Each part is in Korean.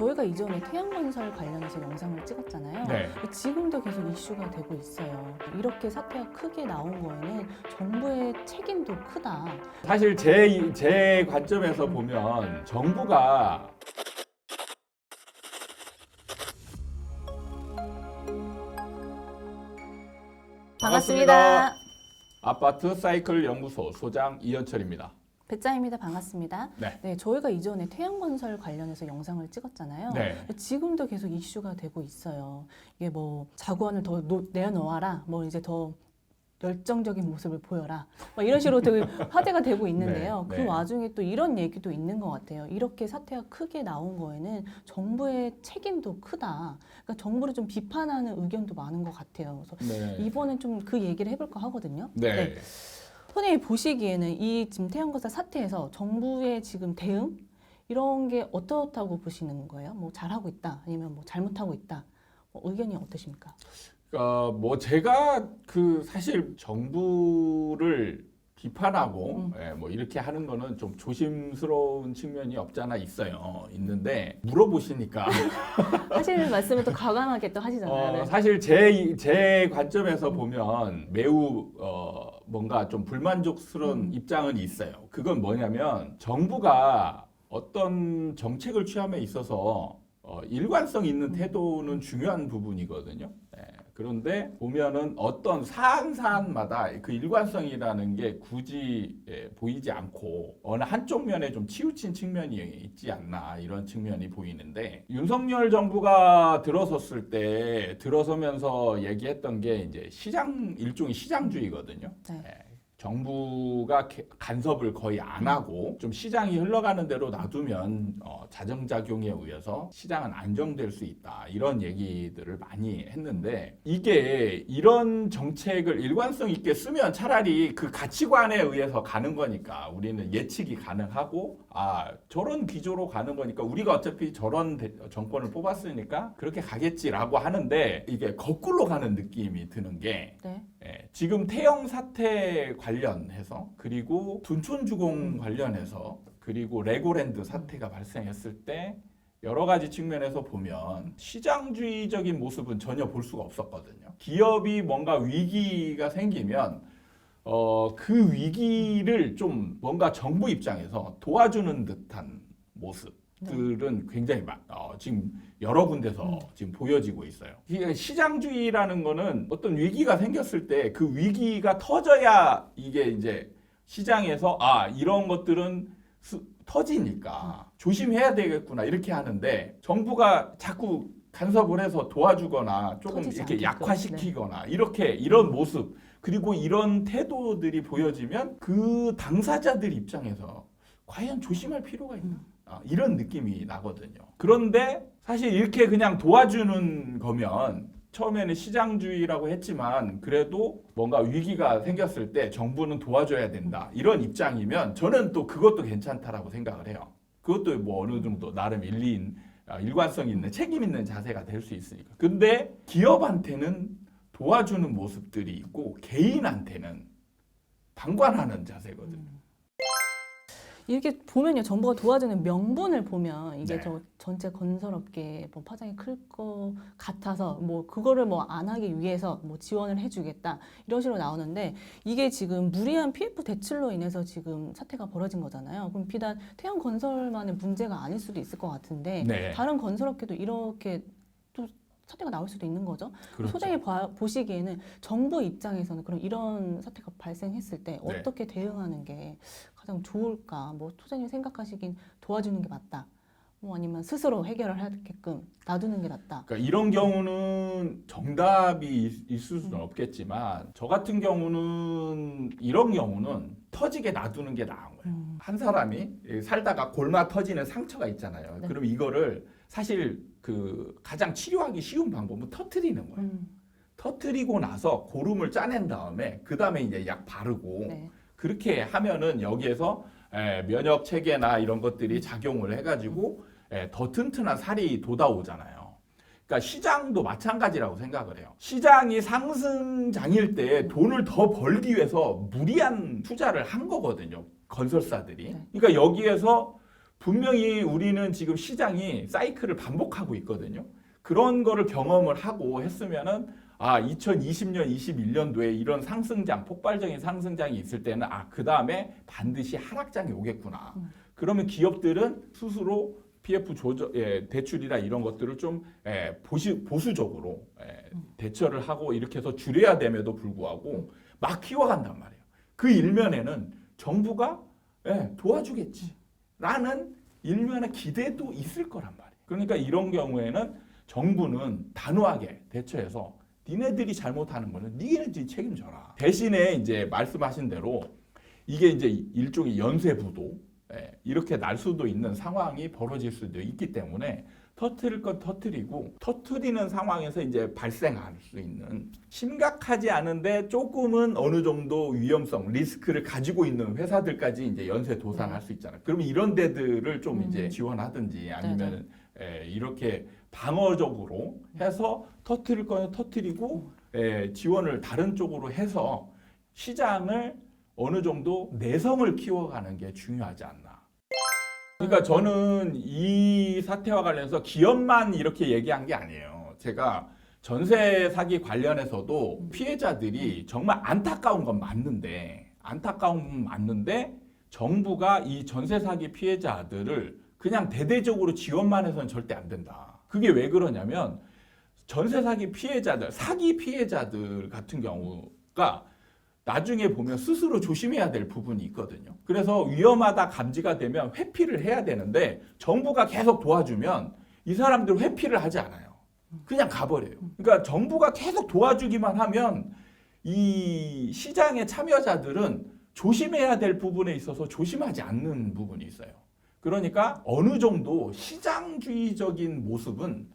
저희가 이전에 태양건설 관련해서 영상을 찍었잖아요. 네. 지금도 계속 이슈가 되고 있어요. 이렇게 사태가 크게 나온 거에는 정부의 책임도 크다. 사실 제 관점에서 보면 정부가 반갑습니다. 아파트 사이클 연구소 소장 이현철입니다. 배짱입니다. 반갑습니다. 네. 저희가 이전에 태양건설 관련해서 영상을 찍었잖아요. 네. 지금도 계속 이슈가 되고 있어요. 이게 뭐 자구안을 더 내놓아라, 뭐 이제 더 열정적인 모습을 보여라, 막 이런 식으로 되게 화제가 되고 있는데요. 네. 그 와중에 또 이런 얘기도 있는 것 같아요. 이렇게 사태가 크게 나온 거에는 정부의 책임도 크다. 그러니까 정부를 좀 비판하는 의견도 많은 것 같아요. 그래서 네. 이번엔 좀 그 얘기를 해볼까 하거든요. 네. 선생님이 보시기에는 이 지금 태양건설 사태에서 정부의 지금 대응 이런 게 어떻다고 보시는 거예요? 뭐 잘하고 있다, 아니면 뭐 잘못하고 있다, 뭐 의견이 어떠십니까? 뭐 제가 사실 정부를 비판하고 뭐 이렇게 하는 거는 좀 조심스러운 측면이 없지 않아 있는데 물어보시니까 하시는 말씀을 또 과감하게 또 하시잖아요. 네. 사실 제 관점에서 보면 매우 뭔가 좀 불만족스러운 입장은 있어요. 그건 뭐냐면 정부가 어떤 정책을 취함에 있어서 일관성 있는 태도는 중요한 부분이거든요. 네. 그런데 보면은 어떤 사안마다 그 일관성이라는 게 굳이 보이지 않고 어느 한쪽 면에 좀 치우친 측면이 있지 않나, 이런 측면이 보이는데, 윤석열 정부가 들어서면서 얘기했던 게 이제 일종의 시장주의거든요. 네. 정부가 간섭을 거의 안 하고 좀 시장이 흘러가는 대로 놔두면 자정작용에 의해서 시장은 안정될 수 있다, 이런 얘기들을 많이 했는데, 이게 이런 정책을 일관성 있게 쓰면 차라리 그 가치관에 의해서 가는 거니까 우리는 예측이 가능하고, 저런 기조로 가는 거니까 우리가 어차피 저런 정권을 뽑았으니까 그렇게 가겠지라고 하는데, 이게 거꾸로 가는 느낌이 드는 게 네. 지금 태영 사태 관련해서, 그리고 둔촌주공 관련해서, 그리고 레고랜드 사태가 발생했을 때 여러 가지 측면에서 보면 시장주의적인 모습은 전혀 볼 수가 없었거든요. 기업이 뭔가 위기가 생기면 그 위기를 좀 뭔가 정부 입장에서 도와주는 듯한 모습들은 굉장히 지금 여러 군데서 지금 보여지고 있어요. 시장주의라는 거는 어떤 위기가 생겼을 때 그 위기가 터져야 이게 이제 시장에서 이런 것들은 터지니까 조심해야 되겠구나, 이렇게 하는데, 정부가 자꾸 간섭을 해서 도와주거나 조금 이렇게 약화시키거나 이런 모습, 그리고 이런 태도들이 보여지면 그 당사자들 입장에서 과연 조심할 필요가 있나? 이런 느낌이 나거든요. 그런데 사실 이렇게 그냥 도와주는 거면, 처음에는 시장주의라고 했지만 그래도 뭔가 위기가 생겼을 때 정부는 도와줘야 된다, 이런 입장이면 저는 또 그것도 괜찮다라고 생각을 해요. 그것도 뭐 어느 정도 나름 일관성 있는 책임 있는 자세가 될 수 있으니까. 근데 기업한테는 도와주는 모습들이 있고 개인한테는 방관하는 자세거든요. 이렇게 보면요, 정부가 도와주는 명분을 보면 이게 네. 저 전체 건설업계에 뭐 파장이 클 것 같아서 뭐 그거를 뭐 안 하기 위해서 뭐 지원을 해주겠다, 이런 식으로 나오는데, 이게 지금 무리한 PF 대출로 인해서 지금 사태가 벌어진 거잖아요. 그럼 비단 태양건설만의 문제가 아닐 수도 있을 것 같은데, 네. 다른 건설업계도 이렇게 또 사태가 나올 수도 있는 거죠. 그렇죠. 소장이 보시기에는 정부 입장에서는 그럼 이런 사태가 발생했을 때 네. 어떻게 대응하는 게 가장 좋을까? 뭐 소장님 생각하시긴 도와주는 게 맞다, 뭐 아니면 스스로 해결을 하게끔 놔두는 게 낫다. 그러니까 이런 경우는 정답이 있을 수는 없겠지만, 저 같은 경우는 이런 경우는 터지게 놔두는 게 나은 거예요. 한 사람이 살다가 골마 터지는 상처가 있잖아요. 네. 그럼 이거를 사실 가장 치료하기 쉬운 방법은 터트리는 거예요. 터트리고 나서 고름을 짜낸 다음에 그 다음에 이제 약 바르고, 네. 그렇게 하면은 여기에서 면역 체계나 이런 것들이 작용을 해가지고 더 튼튼한 살이 돋아오잖아요. 그러니까 시장도 마찬가지라고 생각을 해요. 시장이 상승장일 때 돈을 더 벌기 위해서 무리한 투자를 한 거거든요, 건설사들이. 네. 그러니까 여기에서 분명히 우리는 지금 시장이 사이클을 반복하고 있거든요. 그런 거를 경험을 하고 했으면은 2020년, 21년도에 이런 상승장, 폭발적인 상승장이 있을 때는 그 다음에 반드시 하락장이 오겠구나. 그러면 기업들은 스스로 PF 대출이나 이런 것들을 좀 보수적으로 대처를 하고 이렇게 해서 줄여야 됨에도 불구하고 막 키워간단 말이에요. 그 일면에는 정부가 도와주겠지. 라는 일면의 기대도 있을 거란 말이에요. 그러니까 이런 경우에는 정부는 단호하게 대처해서 니네들이 잘못하는 거는 니네들이 책임져라. 대신에 이제 말씀하신 대로 이게 이제 일종의 연쇄부도 이렇게 날 수도 있는 상황이 벌어질 수도 있기 때문에 터트릴 건 터트리고 터트리는 상황에서 이제 발생할 수 있는 심각하지 않은데 조금은 어느 정도 위험성, 리스크를 가지고 있는 회사들까지 이제 연쇄 도산할 수 있잖아요. 그러면 이런 데들을 좀 이제 지원하든지 아니면 이렇게 방어적으로 해서 터트릴 거는 터트리고 지원을 다른 쪽으로 해서 시장을 어느 정도 내성을 키워가는 게 중요하지 않나. 그러니까 저는 이 사태와 관련해서 기업만 이렇게 얘기한 게 아니에요. 제가 전세 사기 관련해서도 피해자들이 정말 안타까운 건 맞는데 정부가 이 전세 사기 피해자들을 그냥 대대적으로 지원만 해서는 절대 안 된다. 그게 왜 그러냐면 전세 사기 피해자들, 사기 피해자들 같은 경우가 나중에 보면 스스로 조심해야 될 부분이 있거든요. 그래서 위험하다 감지가 되면 회피를 해야 되는데 정부가 계속 도와주면 이 사람들 회피를 하지 않아요. 그냥 가버려요. 그러니까 정부가 계속 도와주기만 하면 이 시장의 참여자들은 조심해야 될 부분에 있어서 조심하지 않는 부분이 있어요. 그러니까 어느 정도 시장주의적인 모습은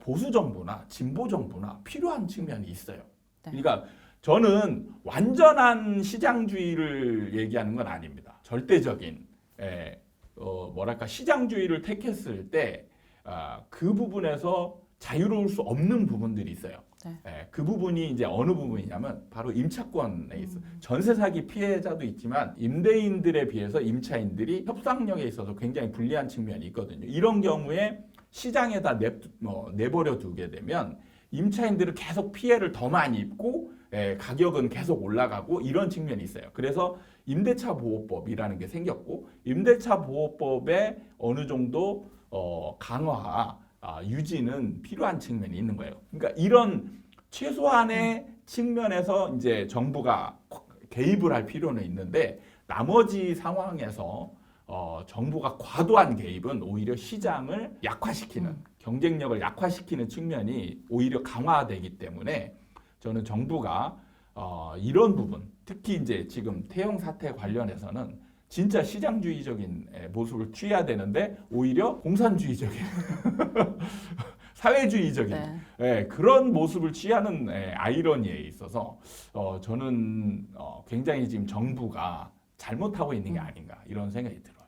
보수 정부나 진보 정부나 필요한 측면이 있어요. 그러니까 저는 완전한 시장주의를 얘기하는 건 아닙니다. 절대적인 시장주의를 택했을 때 그 부분에서 자유로울 수 없는 부분들이 있어요. 그 부분이 이제 어느 부분이냐면 바로 임차권에 있어요. 전세 사기 피해자도 있지만 임대인들에 비해서 임차인들이 협상력에 있어서 굉장히 불리한 측면이 있거든요. 이런 경우에 시장에다 내버려 두게 되면 임차인들은 계속 피해를 더 많이 입고 가격은 계속 올라가고 이런 측면이 있어요. 그래서 임대차 보호법이라는 게 생겼고 임대차 보호법에 어느 정도 강화, 유지는 필요한 측면이 있는 거예요. 그러니까 이런 최소한의 측면에서 이제 정부가 개입을 할 필요는 있는데 나머지 상황에서 정부가 과도한 개입은 오히려 시장을 약화시키는 경쟁력을 약화시키는 측면이 오히려 강화되기 때문에 저는 정부가 이런 부분 특히 이제 지금 태영 사태 관련해서는 진짜 시장주의적인 모습을 취해야 되는데 오히려 공산주의적인 사회주의적인 그런 모습을 취하는 아이러니에 있어서 저는 굉장히 지금 정부가 잘못하고 있는 게 아닌가 이런 생각이 들어요.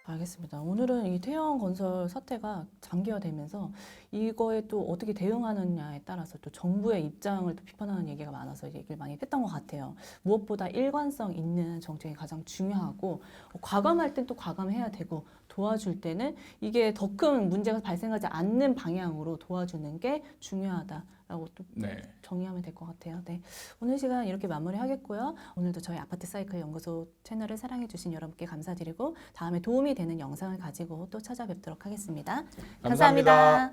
알겠습니다. 오늘은 이 태영건설 사태가 장기화되면서 이거에 또 어떻게 대응하느냐에 따라서 또 정부의 입장을 또 비판하는 얘기가 많아서 얘기를 많이 했던 것 같아요. 무엇보다 일관성 있는 정책이 가장 중요하고 과감할 땐 또 과감해야 되고 도와줄 때는 이게 더 큰 문제가 발생하지 않는 방향으로 도와주는 게 중요하다라고 또 정의하면 될 것 같아요. 네, 오늘 시간 이렇게 마무리하겠고요. 오늘도 저희 아파트 사이클 연구소 채널을 사랑해주신 여러분께 감사드리고 다음에 도움이 되는 영상을 가지고 또 찾아뵙도록 하겠습니다. 감사합니다.